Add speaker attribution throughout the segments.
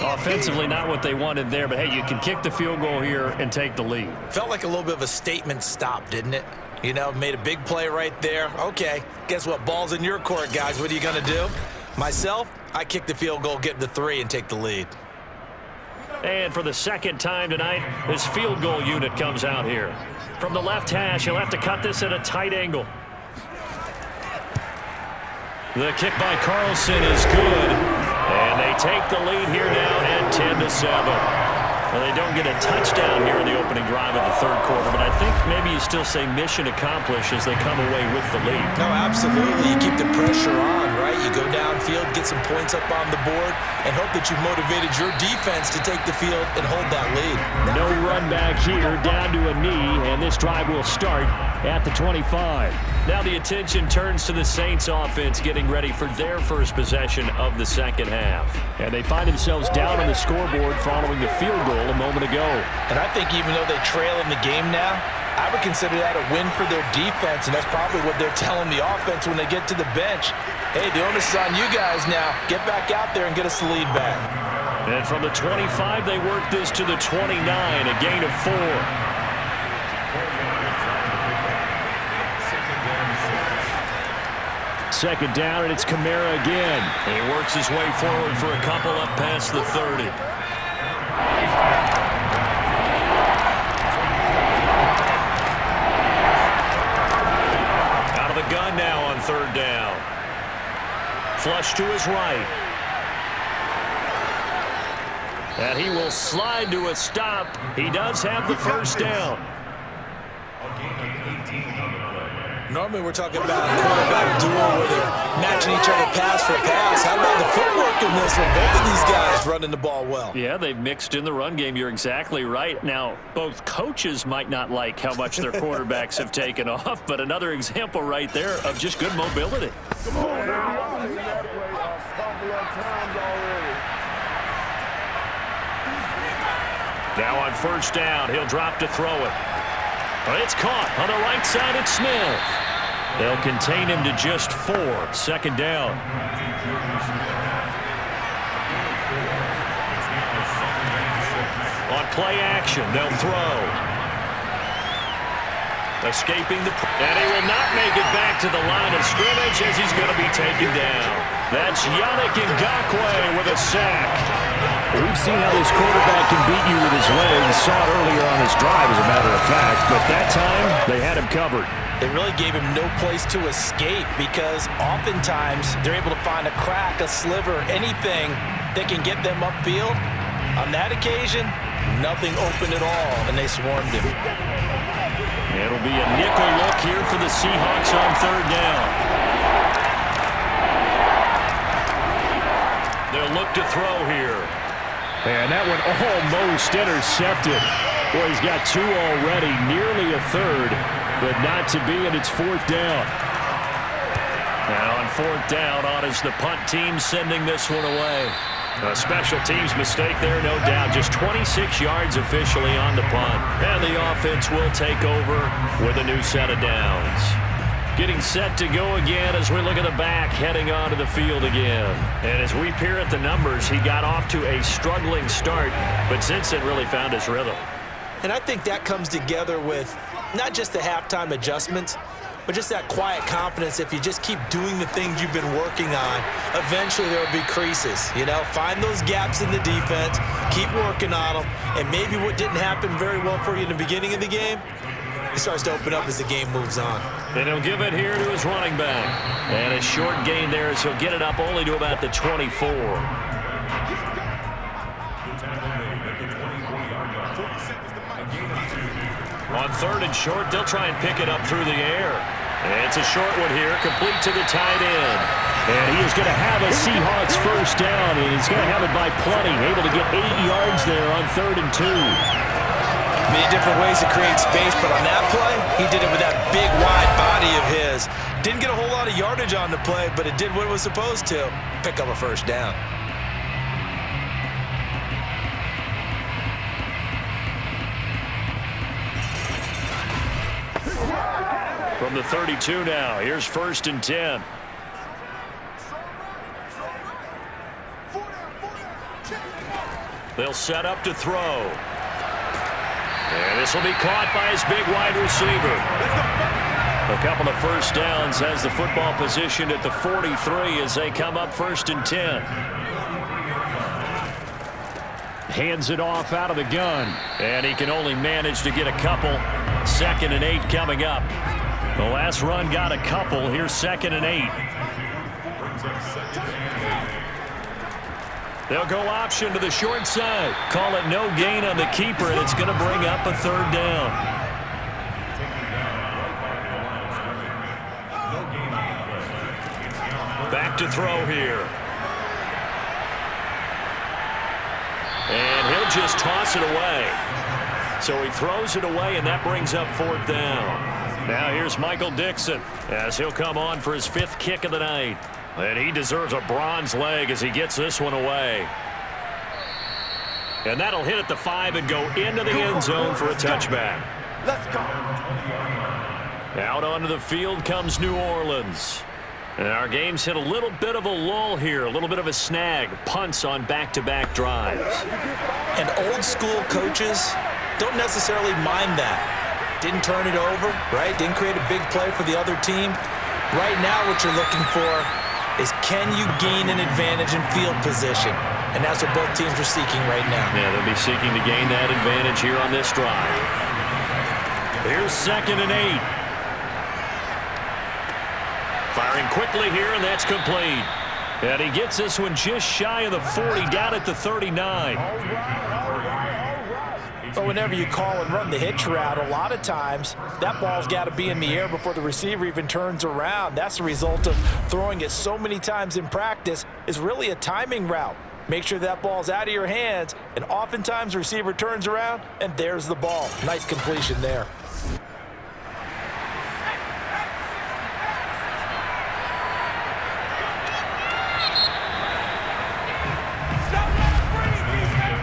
Speaker 1: Offensively, not what they wanted there, but hey, you can kick the field goal here and take the lead.
Speaker 2: Felt like a little bit of a statement stop, didn't it? You know, made a big play right there. Okay, guess what? Ball's in your court, guys. What are you going to do? Myself, I kick the field goal, get the 3, and take the lead.
Speaker 1: And for the second time tonight, this field goal unit comes out here. From the left hash, he'll have to cut this at a tight angle. The kick by Carlson is good. And they take the lead here now at 10-7. Well, they don't get a touchdown here in the opening drive of the third quarter, but I think maybe you still say mission accomplished as they come away with the lead.
Speaker 2: No, absolutely. You keep the pressure on, right? You go downfield, get some points up on the board, and hope that you've motivated your defense to take the field and hold that lead.
Speaker 1: No run back here, down to a knee, and this drive will start at the 25. Now the attention turns to the Saints offense getting ready for their first possession of the second half. And they find themselves down on the scoreboard following the field goal a moment ago.
Speaker 2: And I think even though they trail in the game now, I would consider that a win for their defense, and that's probably what they're telling the offense when they get to the bench. Hey, the onus is on you guys now. Get back out there and get us the lead back.
Speaker 1: And from the 25, they work this to the 29, a gain of 4. Second down, and it's Kamara again. And he works his way forward for a couple up past the 30. Out of the gun now on third down. Flush to his right. And he will slide to a stop. He does have the first down.
Speaker 2: Normally we're talking about a quarterback duel where they're matching each other pass for pass. How about the footwork in this one? Both of these guys running the ball well.
Speaker 1: Yeah, they've mixed in the run game. You're exactly right. Now, both coaches might not like how much their quarterbacks have taken off, but another example right there of just good mobility. Now on first down, he'll drop to throw it. It's caught on the right side at Smith. They'll contain him to just 4. Second down. On play action, they'll throw. Escaping the... And he will not make it back to the line of scrimmage as he's going to be taken down. That's Yannick Ngakoue with a sack.
Speaker 3: We've seen how this quarterback can beat you with his legs. Saw it earlier on his drive, as a matter of fact. But that time, they had him covered.
Speaker 2: They really gave him no place to escape because oftentimes they're able to find a crack, a sliver, anything that can get them upfield. On that occasion, nothing open at all, and they swarmed him.
Speaker 1: It'll be a nickel look here for the Seahawks on third down. They'll look to throw here.
Speaker 3: And that one almost intercepted. Boy, he's got 2 already, nearly a third, but not to be, and it's fourth down.
Speaker 1: Now on fourth down, on is the punt team sending this one away. A special teams mistake there, no doubt. Just 26 yards officially on the punt. And the offense will take over with a new set of downs. Getting set to go again as we look at the back, heading onto the field again. And as we peer at the numbers, he got off to a struggling start, but since then really found his rhythm.
Speaker 2: And I think that comes together with not just the halftime adjustments, but just that quiet confidence. If you just keep doing the things you've been working on, eventually there will be creases. You know, find those gaps in the defense, keep working on them, and maybe what didn't happen very well for you in the beginning of the game, it starts to open up as the game moves on.
Speaker 1: And he'll give it here to his running back. And a short gain there as he'll get it up only to about the 24. On third and short, they'll try and pick it up through the air. And it's a short one here, complete to the tight end.
Speaker 3: And he is going to have a Seahawks first down, and he's going to have it by plenty. Able to get 8 yards there on 3rd and 2.
Speaker 2: Many different ways to create space, but on that play, he did it with that big, wide body of his. Didn't get a whole lot of yardage on the play, but it did what it was supposed to. Pick up a first down.
Speaker 1: From the 32 now, here's 1st and 10. They'll set up to throw. And this will be caught by his big wide receiver. A couple of first downs has the football positioned at the 43 as they come up 1st and 10.
Speaker 3: Hands it off out of the gun.
Speaker 1: And he can only manage to get a couple. 2nd and 8 coming up. The last run got a couple. Here's 2nd and 8. They'll go option to the short side. Call it no gain on the keeper, and it's going to bring up a 3rd down. Back to throw here. And he'll just toss it away. So he throws it away, and that brings up 4th down. Now here's Michael Dixon as he'll come on for his 5th kick of the night. And he deserves a bronze leg as he gets this one away. And that'll hit at the 5 and go into the end zone for a touchback.
Speaker 4: Let's go.
Speaker 1: Out onto the field comes New Orleans. And our game's hit a little bit of a lull here, a little bit of a snag. Punts on back-to-back drives.
Speaker 2: And old school coaches don't necessarily mind that. Didn't turn it over, right? Didn't create a big play for the other team. Right now what you're looking for is can you gain an advantage in field position? And that's what both teams are seeking right now.
Speaker 1: Yeah, they'll be seeking to gain that advantage here on this drive. Here's 2nd and 8. Firing quickly here, and that's complete. And he gets this one just shy of the 40, down at the 39.
Speaker 5: But whenever you call and run the hitch route, a lot of times that ball's got to be in the air before the receiver even turns around. That's the result of throwing it so many times in practice. Is really a timing route. Make sure that ball's out of your hands, and oftentimes the receiver turns around, and there's the ball. Nice completion there.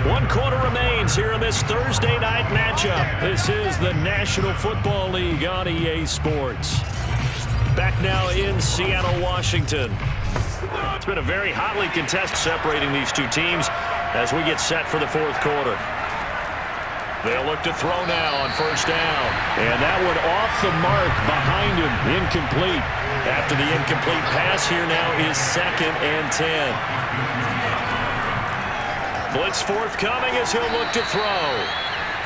Speaker 1: One quarter remains here in this Thursday night matchup. This is the National Football League on EA Sports. Back now in Seattle, Washington. It's been a very hotly contested separating these two teams as we get set for the 4th quarter. They'll look to throw now on 1st down.
Speaker 3: And that one off the mark behind him. Incomplete.
Speaker 1: After the incomplete pass, here now is 2nd and 10. Blitz forthcoming as he'll look to throw.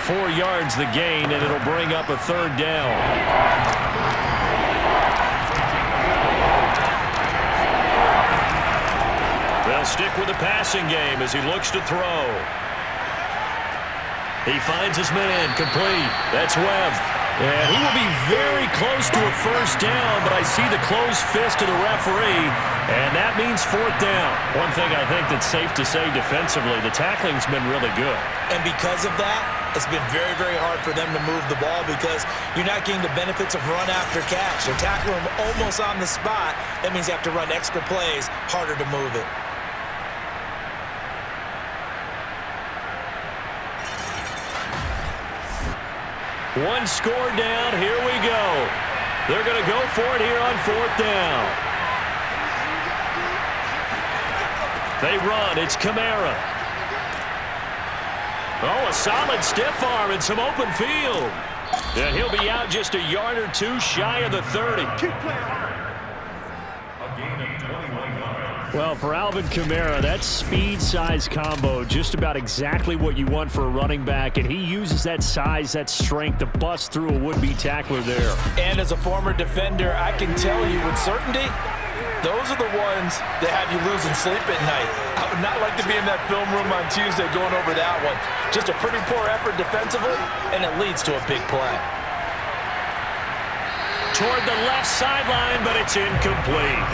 Speaker 1: 4 yards the gain, and it'll bring up a 3rd down. They'll stick with the passing game as he looks to throw. He finds his man, complete. That's Webb. And he will be very close to a 1st down, but I see the closed fist of the referee, and that means 4th down. One thing I think that's safe to say defensively, the tackling's been really good.
Speaker 2: And because of that, it's been very, very hard for them to move the ball because you're not getting the benefits of run after catch. They're tackling them almost on the spot. That means you have to run extra plays, harder to move it.
Speaker 1: One score down. Here we go. They're going to go for it here on 4th down. They run. It's Kamara. Oh, a solid stiff arm and some open field. And he'll be out just a yard or 2 shy of the 30.
Speaker 3: Well, for Alvin Kamara, that speed-size combo, just about exactly what you want for a running back, and he uses that size, that strength to bust through a would-be tackler there.
Speaker 5: And as a former defender, I can tell you with certainty, those are the ones that have you losing sleep at night. I would not like to be in that film room on Tuesday going over that one. Just a pretty poor effort defensively, and it leads to a big play.
Speaker 1: Toward the left sideline, but it's incomplete.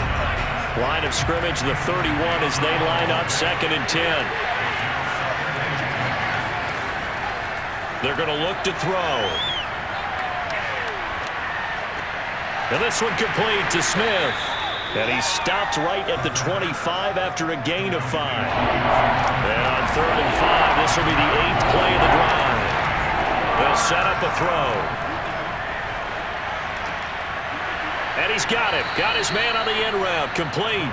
Speaker 1: Line of scrimmage, the 31 as they line up 2nd and 10. They're going to look to throw. And this one complete to Smith. And he stopped right at the 25 after a gain of 5. And on 3rd and 5, this will be the 8th play of the drive. They'll set up a throw. And he's got it. Got his man on the end route. Complete.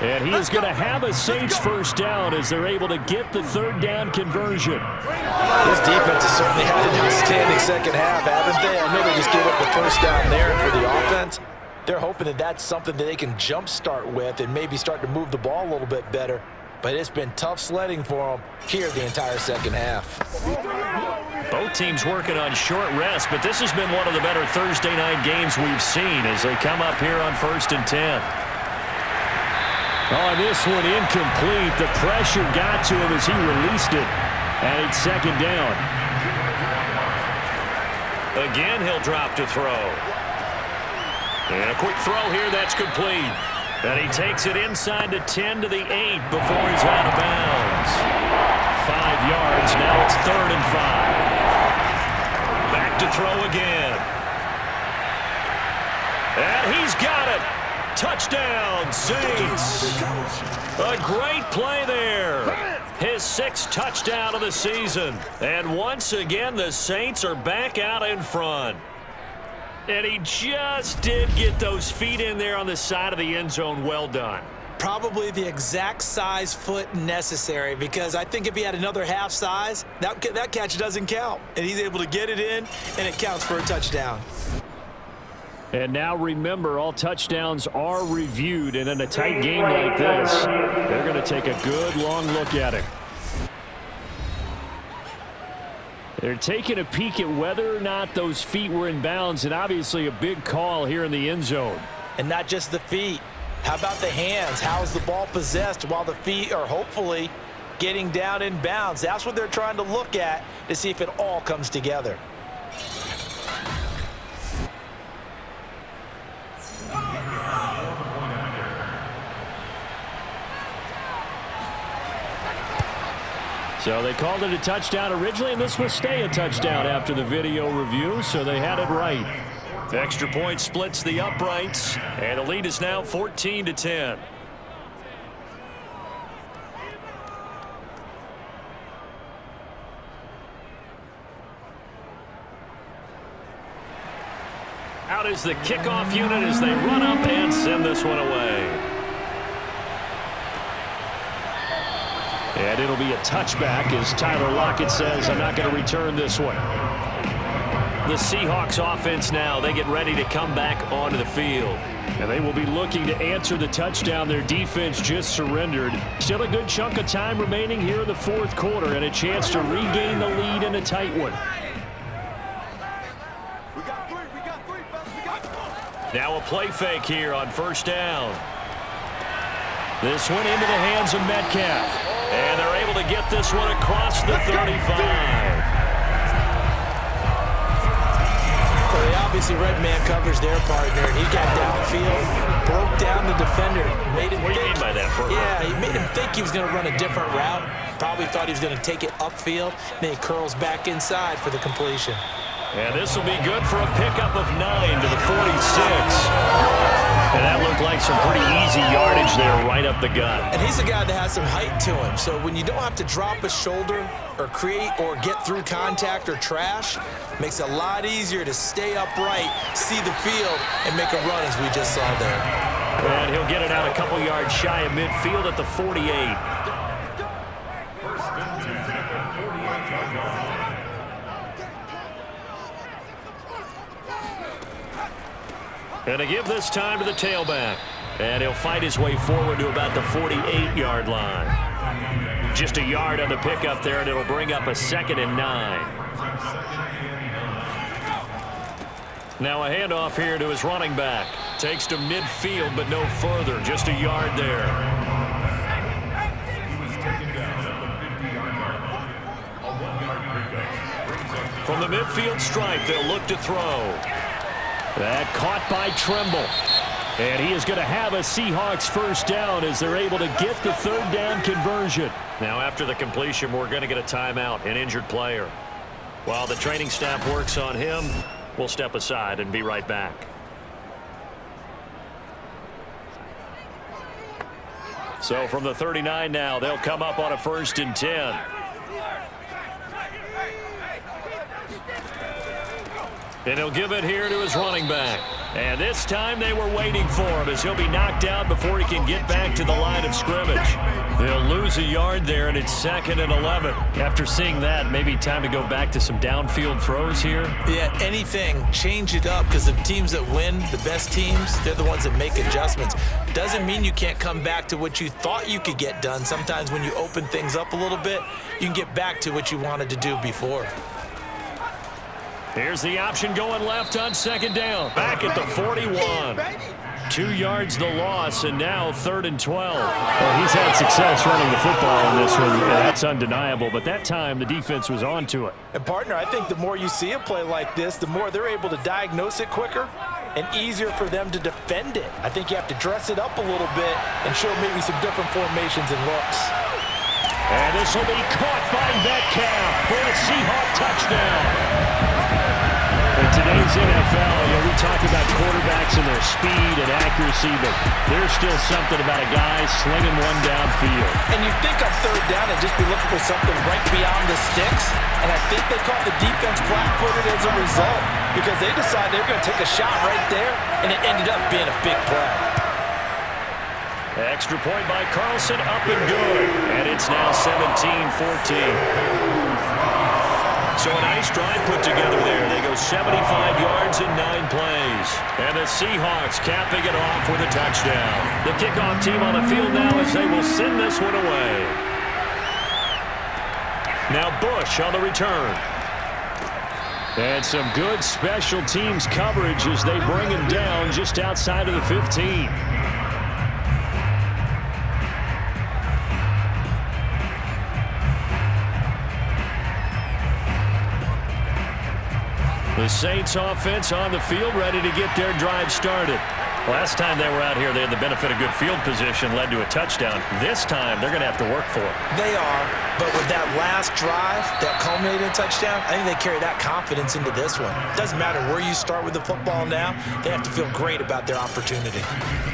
Speaker 3: And he is going to have a Saints first down as they're able to get the third down conversion.
Speaker 5: This defense has certainly had an outstanding second half, haven't they? I know they just gave up the first down there, and for the offense, they're hoping that that's something that they can jumpstart with and maybe start to move the ball a little bit better. But it's been tough sledding for them here the entire second half.
Speaker 1: Both teams working on short rest, but this has been one of the better Thursday night games we've seen as they come up here on 1st and 10.
Speaker 3: Oh, this one incomplete. The pressure got to him as he released it. And it's second down.
Speaker 1: Again, he'll drop to throw. And a quick throw here, that's complete. And he takes it inside the 10 to the 8 before he's out of bounds. 5 yards, now it's 3rd and 5. Back to throw again. And he's got it. Touchdown, Saints. A great play there. His 6th touchdown of the season. And once again, the Saints are back out in front. And he just did get those feet in there on the side of the end zone. Well done.
Speaker 2: Probably the exact size foot necessary, because I think if he had another half size, that catch doesn't count. And he's able to get it in, and it counts for a touchdown.
Speaker 3: And now remember, all touchdowns are reviewed, and in a tight game like this, they're going to take a good long look at it. They're taking a peek at whether or not those feet were in bounds, and obviously a big call here in the end zone.
Speaker 5: And not just the feet. How about the hands? How's the ball possessed while the feet are hopefully getting down in bounds? That's what they're trying to look at to see if it all comes together.
Speaker 3: So they called it a touchdown originally, and this will stay a touchdown after the video review, so they had it right.
Speaker 1: The extra point splits the uprights, and the lead is now 14-10. Out is the kickoff unit as they run up and send this one away.
Speaker 3: And it'll be a touchback as Tyler Lockett says, I'm not going to return this one.
Speaker 1: The Seahawks offense now, they get ready to come back onto the field.
Speaker 3: And they will be looking to answer the touchdown their defense just surrendered. Still a good chunk of time remaining here in the 4th quarter and a chance to regain the lead in a tight one.
Speaker 1: Now a play fake here on 1st down. This one into the hands of Metcalf. And they're able to get this one across the 35.
Speaker 2: Well, they obviously red man covers their partner, and he got downfield, broke down the defender, made him
Speaker 1: What do you mean by that, Bert?
Speaker 2: Yeah, he made him think he was going to run a different route. Probably thought he was going to take it upfield. Then he curls back inside for the completion.
Speaker 1: And this will be good for a pickup of 9 to the 46. And that looked like some pretty easy yardage there right up the gut.
Speaker 2: And he's a guy that has some height to him. So when you don't have to drop a shoulder or create or get through contact or trash, makes it a lot easier to stay upright, see the field, and make a run as we just saw there.
Speaker 1: And he'll get it out a couple yards shy of midfield at the 48. And to give this time to the tailback. And he'll fight his way forward to about the 48-yard line. Just a yard on the pickup there, and it'll bring up a 2nd and 9. Now a handoff here to his running back. Takes to midfield, but no further. Just a yard there. From the midfield stripe, they'll look to throw.
Speaker 3: That caught by Tremble. And he is going to have a Seahawks first down as they're able to get the 3rd down conversion.
Speaker 1: Now after the completion, we're going to get a timeout, an injured player. While the training staff works on him, we'll step aside and be right back. So from the 39 now, they'll come up on a 1st and 10. And he'll give it here to his running back. And this time they were waiting for him as he'll be knocked out before he can get back to the line of scrimmage. They'll lose a yard there, and it's 2nd and 11. After seeing that, maybe time to go back to some downfield throws here.
Speaker 2: Yeah, anything. Change it up, because the teams that win, the best teams, they're the ones that make adjustments. Doesn't mean you can't come back to what you thought you could get done. Sometimes when you open things up a little bit, you can get back to what you wanted to do before.
Speaker 1: Here's the option going left on 2nd down. Back at the 41. 2 yards the loss, and now 3rd and 12.
Speaker 3: Well, he's had success running the football in this one. Yeah, that's undeniable. But that time, the defense was on to it.
Speaker 5: And, partner, I think the more you see a play like this, the more they're able to diagnose it quicker and easier for them to defend it. I think you have to dress it up a little bit and show maybe some different formations and looks.
Speaker 1: And this will be caught by Metcalf for a Seahawk touchdown.
Speaker 3: In today's NFL, we talk about quarterbacks and their speed and accuracy, but there's still something about a guy slinging one downfield.
Speaker 5: And you think on 3rd down and just be looking for something right beyond the sticks, and I think they caught the defense flat-footed as a result because they decided they were going to take a shot right there, and it ended up being a big play.
Speaker 1: Extra point by Carlson, up and good. And it's now 17-14. So a nice drive put together there. They go 75 yards in 9 plays. And the Seahawks capping it off with a touchdown. The kickoff team on the field now as they will send this one away. Now Bush on the return. And some good special teams coverage as they bring him down just outside of the 15. The Saints offense on the field, ready to get their drive started. Last time they were out here, they had the benefit of good field position, led to a touchdown. This time, they're going to have to work for it.
Speaker 2: They are, but with that last drive, that culminating touchdown, I think they carry that confidence into this one. Doesn't matter where you start with the football now, they have to feel great about their opportunity.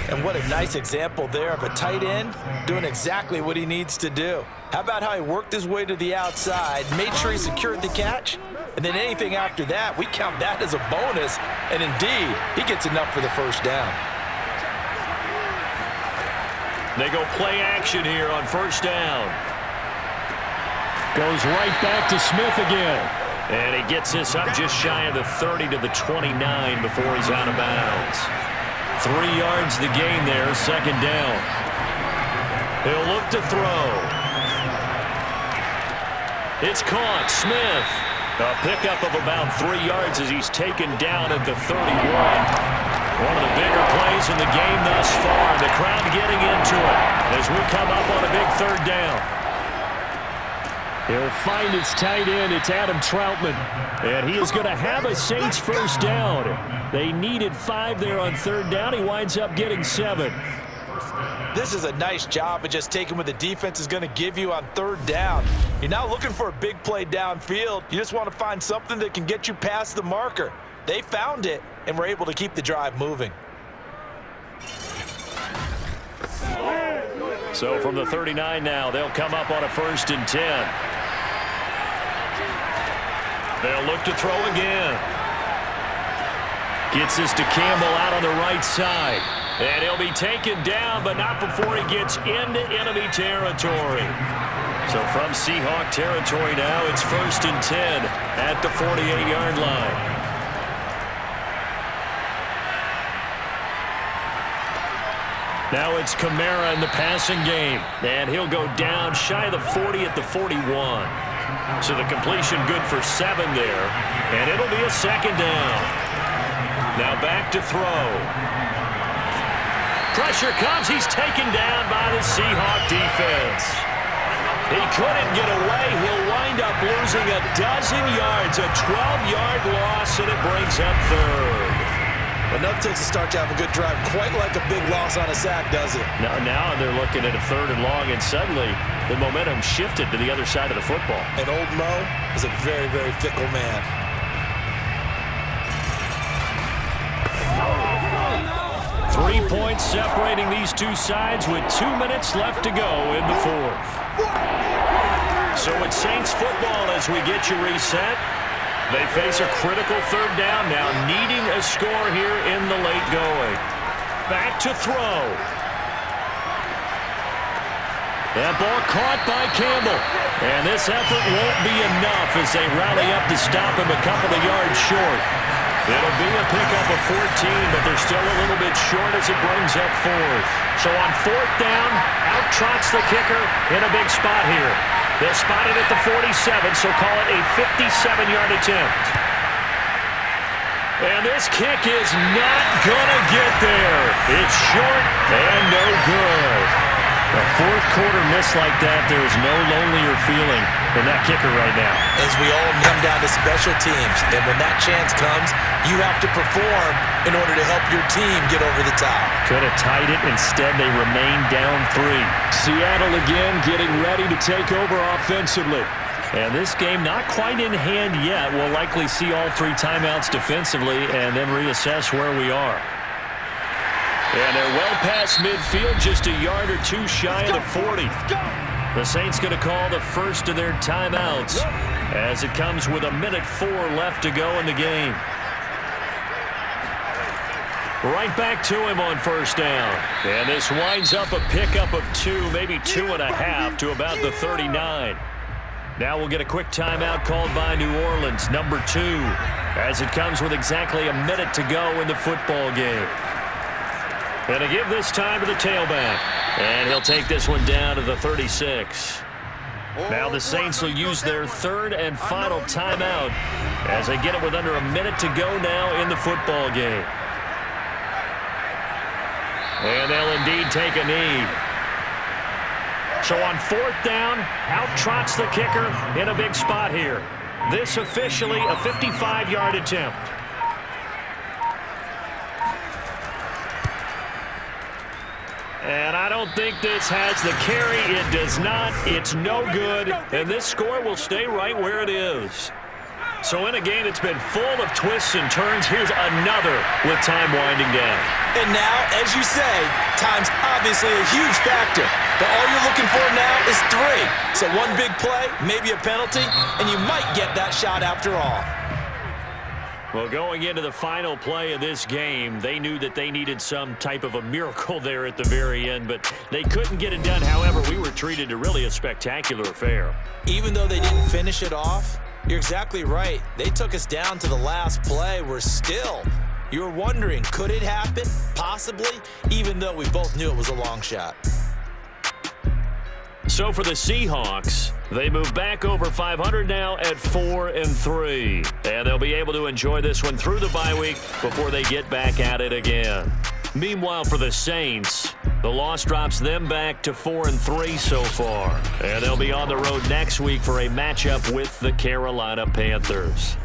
Speaker 5: And what a nice example there of a tight end doing exactly what he needs to do. How about how he worked his way to the outside, made sure he secured the catch, and then anything after that, we count that as a bonus. And indeed, he gets enough for the 1st down.
Speaker 1: They go play action here on 1st down.
Speaker 3: Goes right back to Smith again.
Speaker 1: And he gets this up just shy of the 30 to the 29 before he's out of bounds. 3 yards the gain there, 2nd down. He'll look to throw. It's caught. Smith. A pickup of about 3 yards as he's taken down at the 31. One of the bigger plays in the game thus far. The crowd getting into it as we come up on a big 3rd down.
Speaker 3: He'll find his tight end. It's Adam Troutman. And he is going to have a Saints 1st down. They needed 5 there on 3rd down. He winds up getting 7.
Speaker 5: This is a nice job of just taking what the defense is going to give you on 3rd down. You're not looking for a big play downfield. You just want to find something that can get you past the marker. They found it and were able to keep the drive moving.
Speaker 1: So from the 39 now, they'll come up on a 1st and 10. They'll look to throw again. Gets this to Campbell out on the right side. And he'll be taken down, but not before he gets into enemy territory. So from Seahawk territory now, it's 1st and 10 at the 48-yard line. Now it's Kamara in the passing game. And he'll go down shy of the 40 at the 41. So the completion good for 7 there. And it'll be a 2nd down. Now back to throw. Pressure comes. He's taken down by the Seahawk defense. He couldn't get away. He'll wind up losing a dozen yards, a 12-yard loss, and it brings up 3rd.
Speaker 2: Enough takes a start to have a good drive, quite like a big loss on a sack, does it?
Speaker 1: Now they're looking at a 3rd and long, and suddenly the momentum shifted to the other side of the football.
Speaker 2: And old Mo is a very, very fickle man.
Speaker 1: Three points separating these two sides with 2 minutes left to go in the 4th. So it's Saints football as we get you reset. They face a critical third down now, needing a score here in the late going. Back to throw. That ball caught by Campbell. And this effort won't be enough as they rally up to stop him a couple of yards short. It'll be a pickup of 14, but they're still a little bit short as it brings up fourth. So on fourth down, out trots the kicker in a big spot here. They'll spot it at the 47, so call it a 57-yard attempt. And this kick is not going to get there. It's short and no good. A fourth quarter miss like that, there is no lonelier feeling than that kicker right now.
Speaker 2: As we all come down to special teams, and when that chance comes, you have to perform in order to help your team get over the top.
Speaker 3: Could have tied it. Instead, they remain down 3. Seattle again getting ready to take over offensively.
Speaker 1: And this game not quite in hand yet. We'll likely see all 3 timeouts defensively and then reassess where we are. And they're well past midfield, just a yard or 2 shy of the 40. The Saints going to call the first of their timeouts as it comes with 1:04 left to go in the game. Right back to him on first down. And this winds up a pickup of 2, maybe 2.5 to about the 39. Now we'll get a quick timeout called by New Orleans, number 2, as it comes with exactly 1 minute to go in the football game. And to give this time to the tailback. And he'll take this one down to the 36. Now the Saints will use their 3rd and final timeout as they get it with under 1 minute to go now in the football game. And they'll indeed take a knee. So on fourth down, out trots the kicker in a big spot here. This officially a 55-yard attempt. And I don't think this has the carry. It does not. It's no good. And this score will stay right where it is. So in a game that's been full of twists and turns, here's another with time winding down.
Speaker 2: And now, as you say, time's obviously a huge factor. But all you're looking for now is 3. So one big play, maybe a penalty, and you might get that shot after all.
Speaker 1: Well, going into the final play of this game, they knew that they needed some type of a miracle there at the very end, but they couldn't get it done. However, we were treated to really a spectacular affair.
Speaker 2: Even though they didn't finish it off, you're exactly right. They took us down to the last play. We're still, you're wondering, could it happen? Possibly, even though we both knew it was a long shot.
Speaker 1: So for the Seahawks, they move back over 500 now at 4-3. And they'll be able to enjoy this one through the bye week before they get back at it again. Meanwhile, for the Saints, the loss drops them back to 4-3 so far. And they'll be on the road next week for a matchup with the Carolina Panthers.